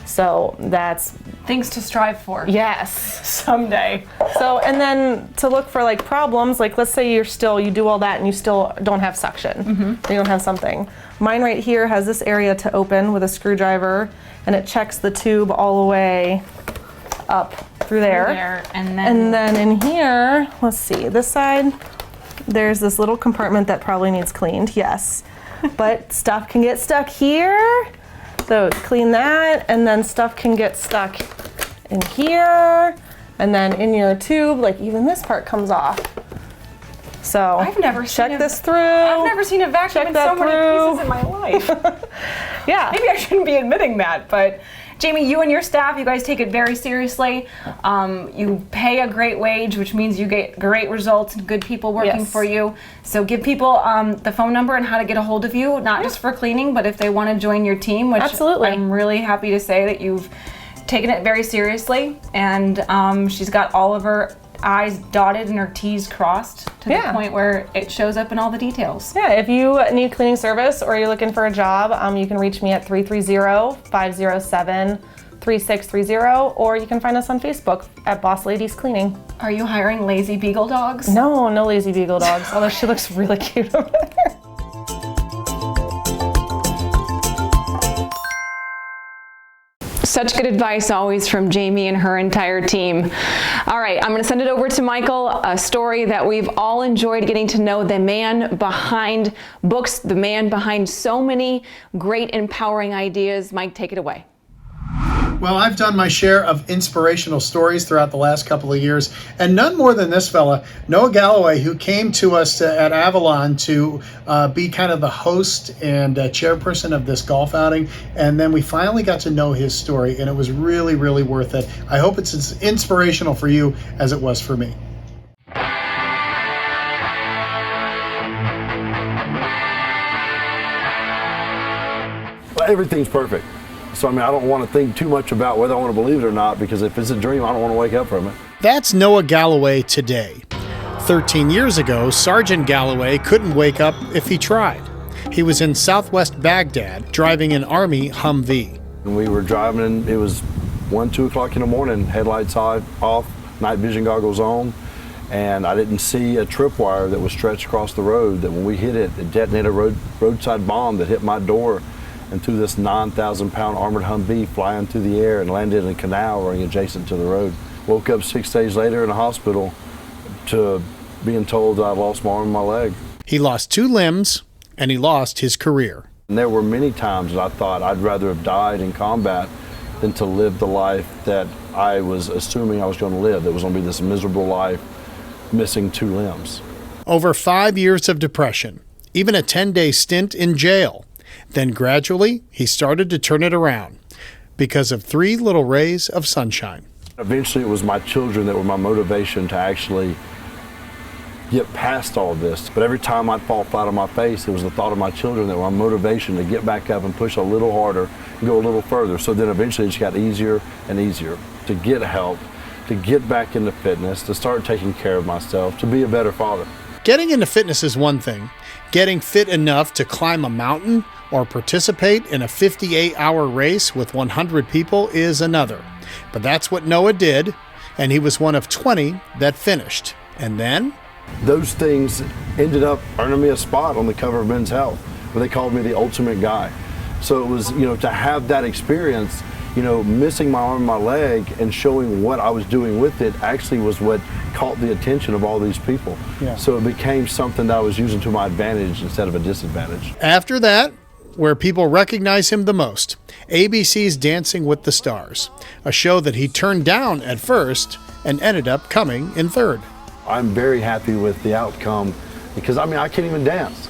So that's things to strive for. Yes. Someday. So, and then to look for like problems, like let's say you do all that and you still don't have suction. You don't have something. Mine right here has this area to open with a screwdriver, and it checks the tube all the way up through there. And then in here, let's see, this side, there's this little compartment that probably needs cleaned, yes. But stuff can get stuck here. So clean that, and then stuff can get stuck in here, and then in your tube, like even this part comes off. So I've never check this through. I've never seen a vacuum in so many pieces in my life. Yeah. Maybe I shouldn't be admitting that, but Jamie, you and your staff, you guys take it very seriously. You pay a great wage, which means you get great results and good people working Yes. for you. So give people the phone number and how to get a hold of you, not just for cleaning, but if they want to join your team, which Absolutely. I'm really happy to say that you've taken it very seriously. And she's got all of her I's dotted and her T's crossed to the point where it shows up in all the details. Yeah, if you need cleaning service or you're looking for a job, you can reach me at 330-507-3630, or you can find us on Facebook at Boss Ladies Cleaning. Are you hiring lazy beagle dogs? No, no lazy beagle dogs, although she looks really cute over there. Such good advice always from Jamie and her entire team. All right, I'm going to send it over to Michael, a story that we've all enjoyed getting to know, the man behind books, the man behind so many great empowering ideas. Mike, take it away. Well, I've done my share of inspirational stories throughout the last couple of years, and none more than this fella, Noah Galloway, who came to us at Avalon to be kind of the host and chairperson of this golf outing, and then we finally got to know his story, and it was really, really worth it. I hope it's as inspirational for you as it was for me. Well, everything's perfect. So, I mean, I don't want to think too much about whether I want to believe it or not, because if it's a dream, I don't want to wake up from it. That's Noah Galloway today. 13 years ago, Sergeant Galloway couldn't wake up if he tried. He was in southwest Baghdad driving an Army Humvee. We were driving, and it was 1, 2 o'clock in the morning, headlights off, night vision goggles on, and I didn't see a tripwire that was stretched across the road, that when we hit it, it detonated a roadside bomb that hit my door and threw this 9,000-pound armored Humvee flying through the air and landed in a canal running adjacent to the road. Woke up 6 days later in a hospital to being told that I lost my arm and my leg. He lost 2 limbs, and he lost his career. And there were many times that I thought I'd rather have died in combat than to live the life that I was assuming I was going to live. That was going to be this miserable life, missing 2 limbs. Over 5 years of depression, even a 10-day stint in jail, Then gradually, he started to turn it around because of 3 little rays of sunshine. Eventually, it was my children that were my motivation to actually get past all this. But every time I'd fall flat on my face, it was the thought of my children that were my motivation to get back up and push a little harder and go a little further. So then eventually it just got easier and easier to get help, to get back into fitness, to start taking care of myself, to be a better father. Getting into fitness is one thing. Getting fit enough to climb a mountain or participate in a 58-hour race with 100 people is another. But that's what Noah did, and he was one of 20 that finished. And then those things ended up earning me a spot on the cover of Men's Health, where they called me the ultimate guy. So it was, to have that experience, missing my arm and my leg and showing what I was doing with it actually was what caught the attention of all these people. Yeah. So it became something that I was using to my advantage instead of a disadvantage. After that, where people recognize him the most, ABC's Dancing with the Stars, a show that he turned down at first and ended up coming in 3rd. I'm very happy with the outcome because, I can't even dance.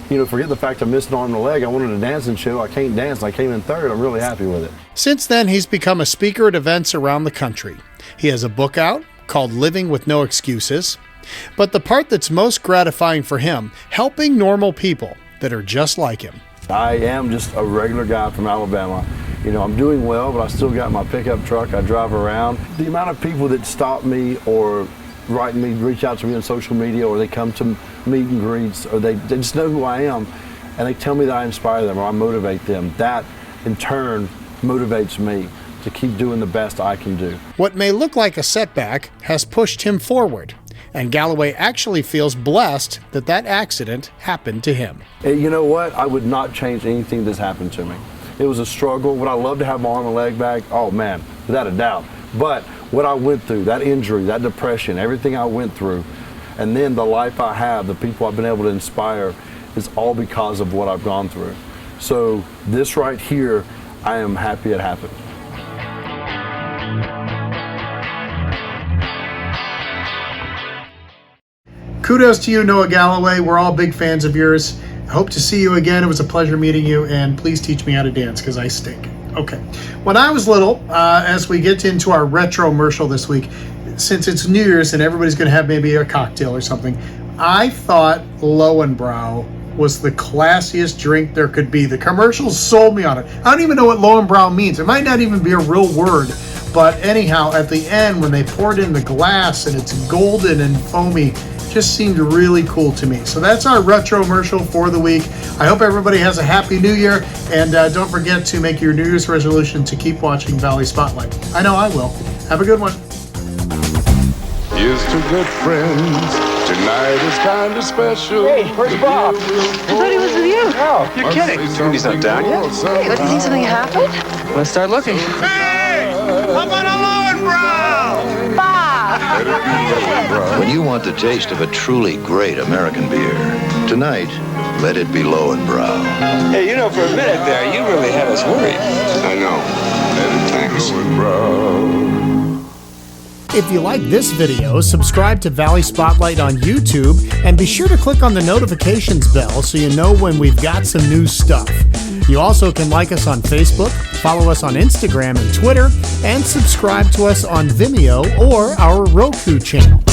Forget the fact I missed an arm and a leg. I wanted a dancing show. I can't dance. I came in 3rd. I'm really happy with it. Since then, he's become a speaker at events around the country. He has a book out called Living with No Excuses. But the part that's most gratifying for him, helping normal people that are just like him. I am just a regular guy from Alabama. I'm doing well, but I still got my pickup truck. I drive around. The amount of people that stop me or write me, reach out to me on social media, or they come to meet and greets, or they just know who I am, and they tell me that I inspire them or I motivate them. That, in turn, motivates me to keep doing the best I can do. What may look like a setback has pushed him forward, and Galloway actually feels blessed that accident happened to him. And you know what? I would not change anything that's happened to me. It was a struggle. Would I love to have my arm and leg back? Oh man, without a doubt. But what I went through, that injury, that depression, everything I went through, and then the life I have, the people I've been able to inspire, is all because of what I've gone through. So this right here, I am happy it happened. Kudos to you, Noah Galloway. We're all big fans of yours. I hope to see you again. It was a pleasure meeting you, and please teach me how to dance because I stink. Okay. When I was little, as we get into our retro-mercial this week, since it's New Year's and everybody's going to have maybe a cocktail or something, I thought Lowenbrau was the classiest drink there could be. The commercials sold me on it. I don't even know what Lowenbrau means. It might not even be a real word. But anyhow, at the end, when they poured in the glass and it's golden and foamy, just seemed really cool to me. So that's our retro-mercial for the week. I hope everybody has a happy new year, and don't forget to make your New Year's resolution to keep watching Valley Spotlight. I know I will. Have a good one. Here's to good friends. Tonight is kind of special. Hey, where's Bob? I thought he was with you. No, you're kidding. He's not down yet. Hey, you think something happened? Let's start looking. Hey! How about a Lowenbrau? Bob! When you want the taste of a truly great American beer, tonight, let it be Lowenbrau. Hey, for a minute there, you really had us worried. I know. Thanks. Lowenbrau. If you like this video, subscribe to Valley Spotlight on YouTube and be sure to click on the notifications bell so you know when we've got some new stuff. You also can like us on Facebook, follow us on Instagram and Twitter, and subscribe to us on Vimeo or our Roku channel.